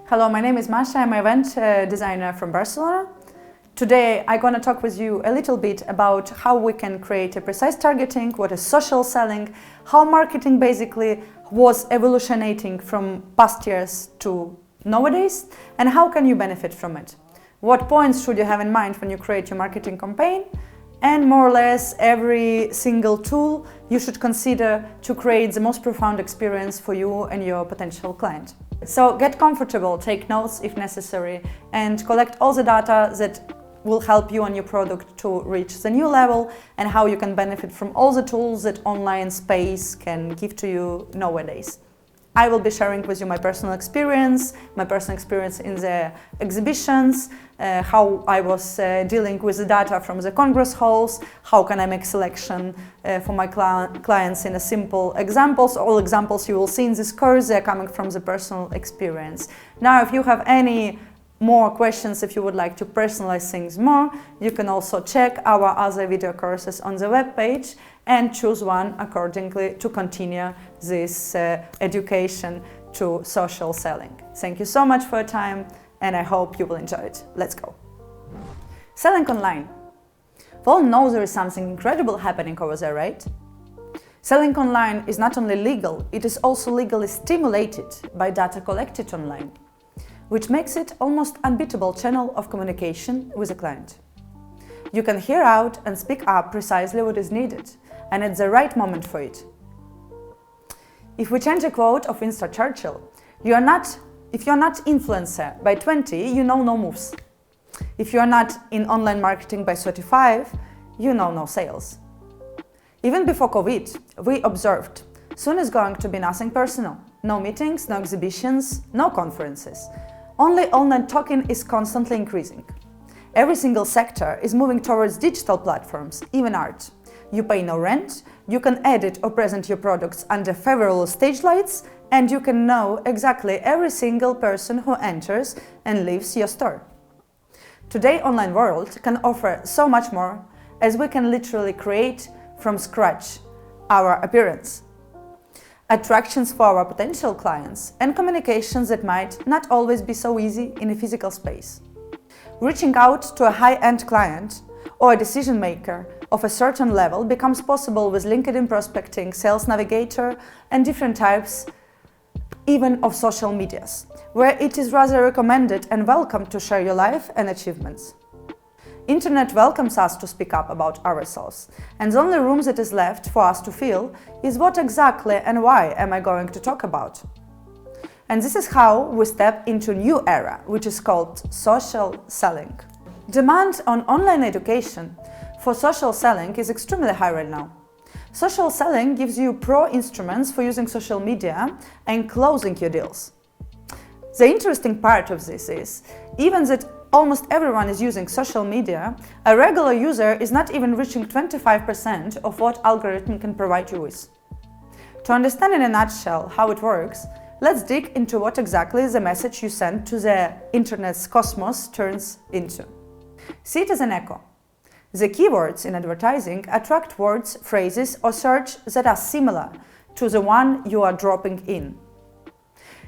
Hello, my name is Masha. I'm an event designer from Barcelona. Today I'm going to talk with you a little bit about how we can create a precise targeting, what is social selling, how marketing basically was evolutionating from past years to nowadays, and how can you benefit from it. What points should you have in mind when you create your marketing campaign, and more or less every single tool you should consider to create the most profound experience for you and your potential client. So get comfortable, take notes if necessary, and collect all the data that will help you and your product to reach the new level, and how you can benefit from all the tools that online space can give to you nowadays. I will be sharing with you my personal experience in the exhibitions, how I was dealing with the data from the congress halls, how can I make selection for my clients in a simple examples. All examples you will see in this course, they are coming from the personal experience. Now, if you have any more questions, if you would like to personalize things more, you can also check our other video courses on the webpage and choose one accordingly to continue this education to social selling. Thank you so much for your time, and I hope you will enjoy it. Let's go. Selling online. We all know there is something incredible happening over there, right? Selling online is not only legal, it is also legally stimulated by data collected online, which makes it almost unbeatable channel of communication with a client. You can hear out and speak up precisely what is needed, and at the right moment for it. If we change a quote of Winston Churchill, if you're not influencer by 20, you know no moves. If you're not in online marketing by 35, you know no sales. Even before COVID, we observed soon is going to be nothing personal. No meetings, no exhibitions, no conferences. Only online talking is constantly increasing. Every single sector is moving towards digital platforms, even art. You pay no rent, you can edit or present your products under favorable stage lights, and you can know exactly every single person who enters and leaves your store. Today, online world can offer so much more, as we can literally create from scratch our appearance, attractions for our potential clients, and communications that might not always be so easy in a physical space. Reaching out to a high-end client or a decision maker of a certain level becomes possible with LinkedIn prospecting, Sales Navigator, and different types even of social medias, where it is rather recommended and welcome to share your life and achievements. Internet welcomes us to speak up about ourselves, and the only room that is left for us to fill is what exactly and why am I going to talk about. And this is how we step into a new era, which is called social selling. Demand on online education for social selling is extremely high right now. Social selling gives you pro instruments for using social media and closing your deals. The interesting part of this is, even that almost everyone is using social media, a regular user is not even reaching 25% of what algorithm can provide you with. To understand in a nutshell how it works, let's dig into what exactly the message you send to the internet's cosmos turns into. See it as an echo. The keywords in advertising attract words, phrases, or search that are similar to the one you are dropping in.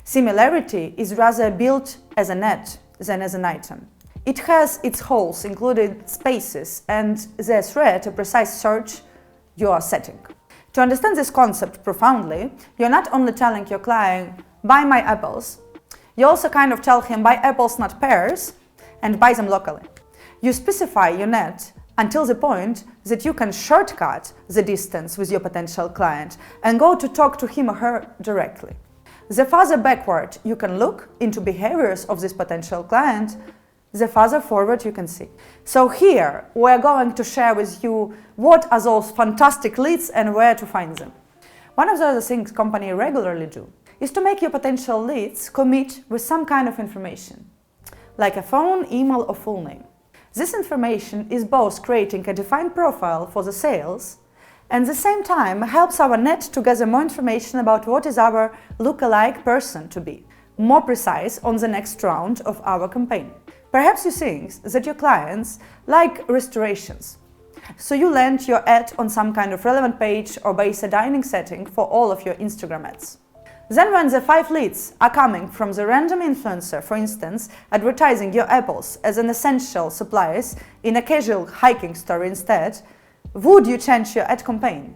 Similarity is rather built as a net than as an item. It has its holes, including spaces, and the thread a precise search you are setting. To understand this concept profoundly, you're not only telling your client, buy my apples, you also kind of tell him, buy apples, not pears, and buy them locally. You specify your net until the point that you can shortcut the distance with your potential client and go to talk to him or her directly. The farther backward you can look into behaviors of this potential client, the farther forward you can see. So here we're going to share with you what are those fantastic leads and where to find them. One of the other things companies regularly do is to make your potential leads commit with some kind of information, like a phone, email, or full name. This information is both creating a defined profile for the sales and at the same time helps our net to gather more information about what is our lookalike person to be, more precise on the next round of our campaign. Perhaps you think that your clients like restorations, so you land your ad on some kind of relevant page or base a dining setting for all of your Instagram ads. Then when the 5 leads are coming from the random influencer, for instance, advertising your apples as an essential supplies in a casual hiking store instead, would you change your ad campaign?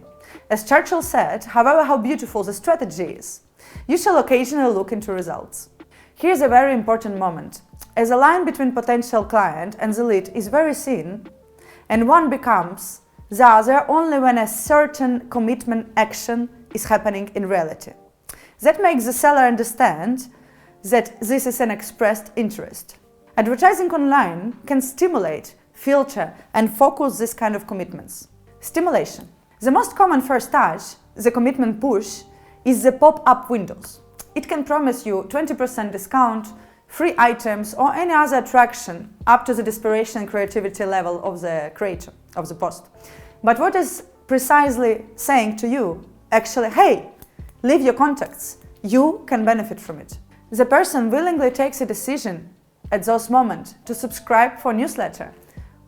As Churchill said, however how beautiful the strategy is, you shall occasionally look into results. Here's a very important moment. As a line between potential client and the lead is very thin, and one becomes the other only when a certain commitment action is happening in reality. That makes the seller understand that this is an expressed interest. Advertising online can stimulate, filter, and focus this kind of commitments. Stimulation. The most common first touch, the commitment push, is the pop-up windows. It can promise you 20% discount, free items, or any other attraction up to the desperation and creativity level of the creator of the post. But what is precisely saying to you? Actually, hey, leave your contacts. You can benefit from it. The person willingly takes a decision at those moments to subscribe for a newsletter,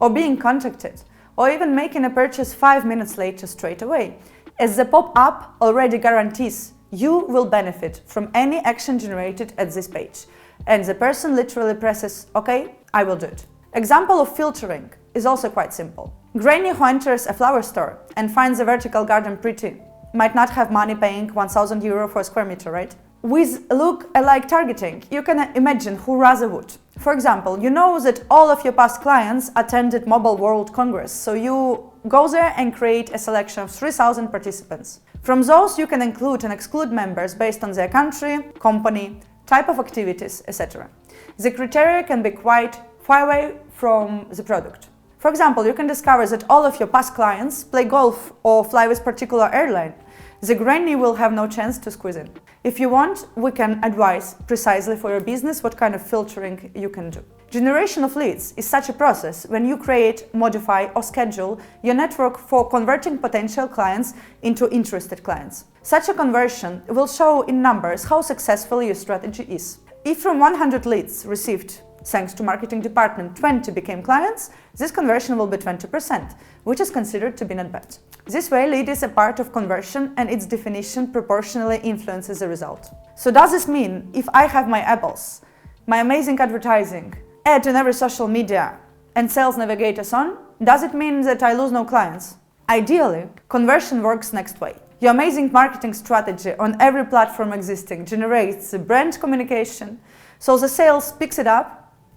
or being contacted, or even making a purchase 5 minutes later straight away, as the pop-up already guarantees you will benefit from any action generated at this page, and the person literally presses, OK, I will do it. Example of filtering is also quite simple. Granny who enters a flower store and finds the vertical garden pretty might not have money paying 1,000 euro for a square meter, right? With look-alike targeting, you can imagine who rather would. For example, you know that all of your past clients attended Mobile World Congress, so you go there and create a selection of 3,000 participants. From those, you can include and exclude members based on their country, company, type of activities, etc. The criteria can be quite far away from the product. For example, you can discover that all of your past clients play golf or fly with particular airline. The granny will have no chance to squeeze in. If you want, we can advise precisely for your business what kind of filtering you can do. Generation of leads is such a process when you create, modify, or schedule your network for converting potential clients into interested clients. Such a conversion will show in numbers how successful your strategy is. If from 100 leads received thanks to marketing department 20 became clients, this conversion will be 20%, which is considered to be not bad. This way, lead is a part of conversion and its definition proportionally influences the result. So does this mean if I have my apples, my amazing advertising, ad in every social media and sales navigators on, does it mean that I lose no clients? Ideally, conversion works next way. Your amazing marketing strategy on every platform existing generates the brand communication, so the sales picks it up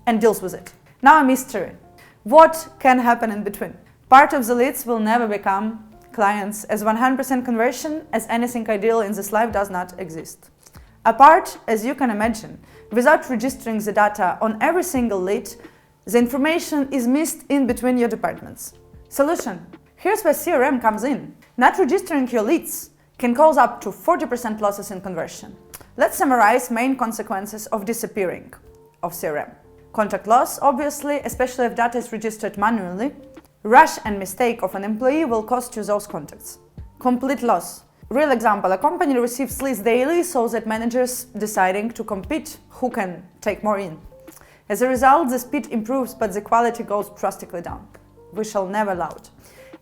and deals with it. Now a mystery. What can happen in between? Part of the leads will never become clients, as 100% conversion as anything ideal in this life does not exist. A part, as you can imagine, without registering the data on every single lead, the information is missed in between your departments. Solution. Here's where CRM comes in. Not registering your leads can cause up to 40% losses in conversion. Let's summarize main consequences of disappearing of CRM. Contact loss, obviously, especially if data is registered manually. Rush and mistake of an employee will cost you those contacts. Complete loss. Real example, a company receives leads daily so that managers deciding to compete who can take more in. As a result, the speed improves but the quality goes drastically down. We shall never allow it.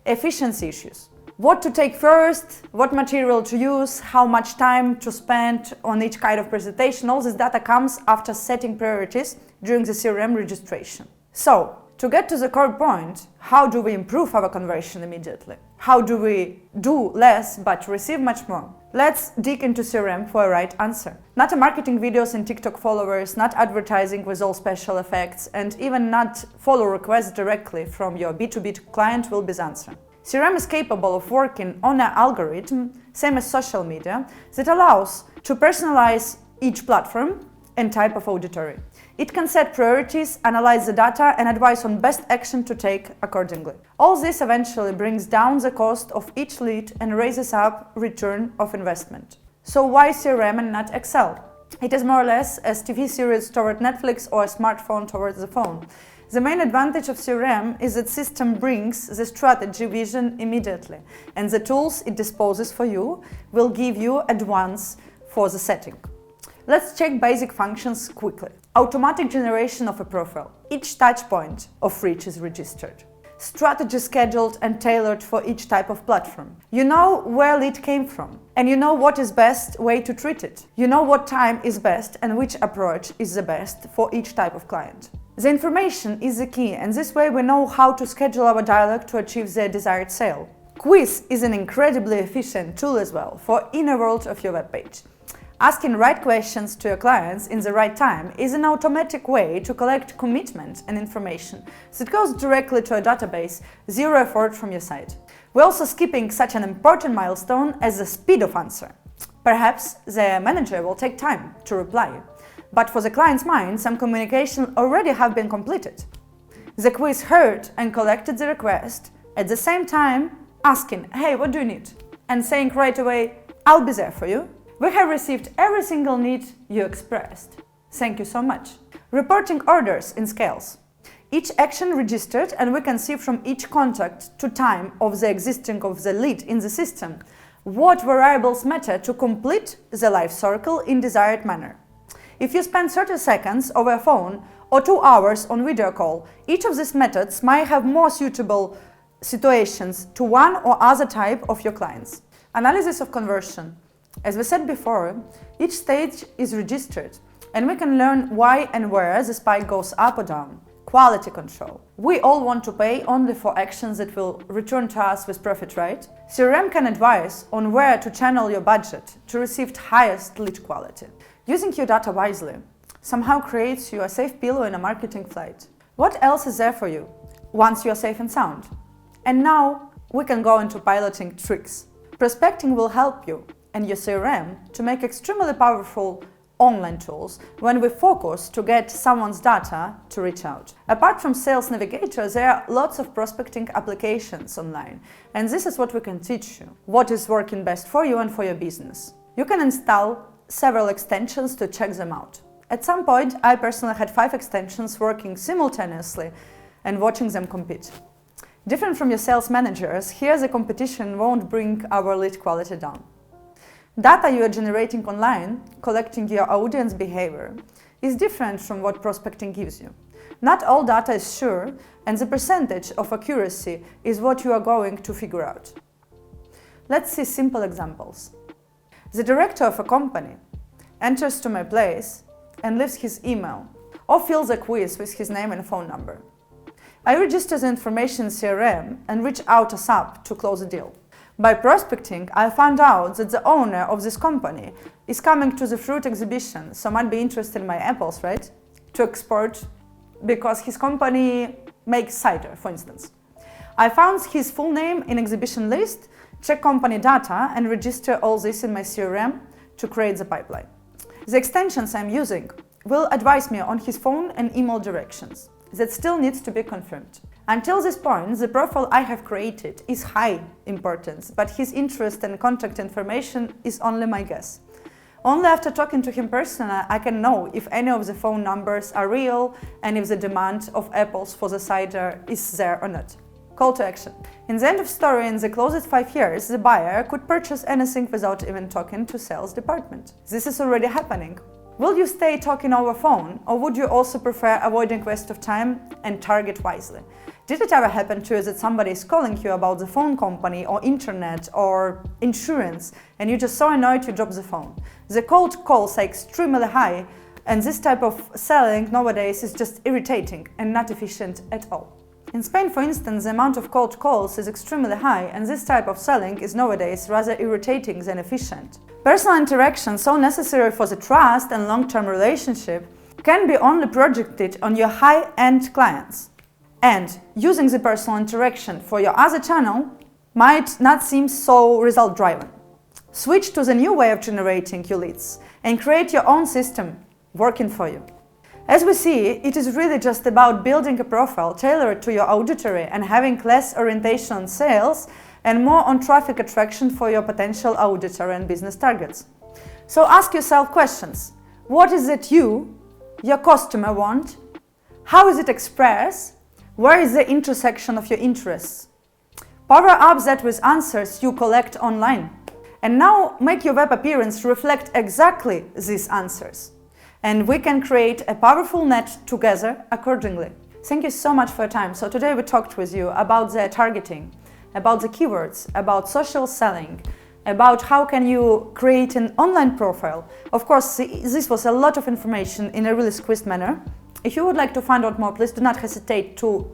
Efficiency issues. What to take first, what material to use, how much time to spend on each kind of presentation, all this data comes after setting priorities during the CRM registration. So, to get to the core point, how do we improve our conversion immediately? How do we do less but receive much more? Let's dig into CRM for a right answer. Not marketing videos and TikTok followers, not advertising with all special effects, and even not follow requests directly from your B2B client will be the answer. CRM is capable of working on an algorithm, same as social media, that allows to personalize each platform and type of auditory. It can set priorities, analyze the data, and advise on best action to take accordingly. All this eventually brings down the cost of each lead and raises up return of investment. So why CRM and not Excel? It is more or less as TV series toward Netflix or a smartphone towards the phone. The main advantage of CRM is that system brings the strategy vision immediately, and the tools it disposes for you will give you advance for the setting. Let's check basic functions quickly. Automatic generation of a profile. Each touch point of reach is registered. strategy scheduled and tailored for each type of platform. You know where lead came from, and you know what is best way to treat it. You know what time is best and which approach is the best for each type of client. The information is the key, and this way we know how to schedule our dialogue to achieve the desired sale. Quiz is an incredibly efficient tool as well for inner world of your webpage. Asking right questions to your clients in the right time is an automatic way to collect commitment and information that goes directly to a database, zero effort from your side. We're also skipping such an important milestone as the speed of answer. Perhaps the manager will take time to reply, but for the client's mind, some communication already have been completed. The quiz heard and collected the request, at the same time asking, hey, what do you need? And saying right away, I'll be there for you. We have received every single need you expressed. Thank you so much. Reporting orders in scales. Each action registered, and we can see from each contact to time of the existing of the lead in the system what variables matter to complete the life cycle in desired manner. If you spend 30 seconds over a phone or 2 hours on video call, each of these methods might have more suitable situations to one or other type of your clients. Analysis of conversion. As we said before, each stage is registered, and we can learn why and where the spike goes up or down. Quality control. We all want to pay only for actions that will return to us with profit, right? CRM can advise on where to channel your budget to receive highest lead quality. Using your data wisely somehow creates you a safe pillow in a marketing flight. What else is there for you once you are safe and sound? And now we can go into piloting tricks. Prospecting will help you and your CRM to make extremely powerful online tools when we focus to get someone's data to reach out. Apart from Sales Navigator, there are lots of prospecting applications online, and this is what we can teach you, what is working best for you and for your business. You can install several extensions to check them out. At some point, I personally had 5 extensions working simultaneously and watching them compete. Different from your sales managers, here the competition won't bring our lead quality down. Data you are generating online, collecting your audience behavior, is different from what prospecting gives you. Not all data is sure, and the percentage of accuracy is what you are going to figure out. Let's see simple examples. The director of a company enters to my place and leaves his email or fills a quiz with his name and phone number. I register the information in CRM and reach out ASAP to close a deal. By prospecting, I found out that the owner of this company is coming to the fruit exhibition, so might be interested in my apples, right? To export, because his company makes cider, for instance. I found his full name in exhibition list, check company data, and register all this in my CRM to create the pipeline. The extensions I'm using will advise me on his phone and email directions. That still needs to be confirmed. Until this point, the profile I have created is high importance, but his interest and contact information is only my guess. Only after talking to him personally, I can know if any of the phone numbers are real and if the demand of apples for the cider is there or not. Call to action. In the end of story, in the closest 5 years, the buyer could purchase anything without even talking to sales department. This is already happening. Will you stay talking over phone, or would you also prefer avoiding waste of time and target wisely? Did it ever happen to you that somebody is calling you about the phone company or internet or insurance and you just so annoyed you drop the phone? The cold calls are extremely high, and this type of selling nowadays is just irritating and not efficient at all. In Spain, for instance, the amount of cold calls is extremely high, and this type of selling is nowadays rather irritating than efficient. Personal interaction, so necessary for the trust and long-term relationship, can be only projected on your high-end clients. And using the personal interaction for your other channel might not seem so result-driven. Switch to the new way of generating your leads and create your own system working for you. As we see, it is really just about building a profile tailored to your auditory and having less orientation on sales and more on traffic attraction for your potential auditor and business targets. So ask yourself questions. What is it you, your customer, want? How is it expressed? Where is the intersection of your interests? Power up that with answers you collect online. And now make your web appearance reflect exactly these answers. And we can create a powerful net together accordingly. Thank you so much for your time. So today we talked with you about the targeting, about the keywords, about social selling, about how can you create an online profile. Of course, this was a lot of information in a really squeezed manner. If you would like to find out more, please do not hesitate to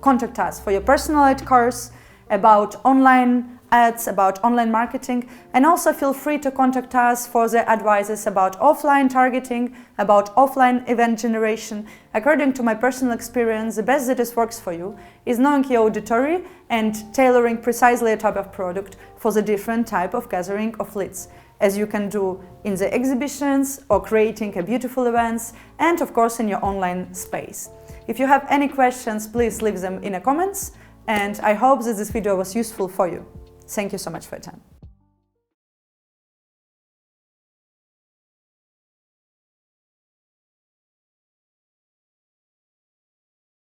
contact us for your personalized course about online ads, about online marketing, and also feel free to contact us for the advices about offline targeting, about offline event generation. According to my personal experience, the best that this works for you is knowing your auditory and tailoring precisely a type of product for the different type of gathering of leads, as you can do in the exhibitions or creating a beautiful events, and of course in your online space. If you have any questions, please leave them in the comments, and I hope that this video was useful for you. Thank you so much for your time.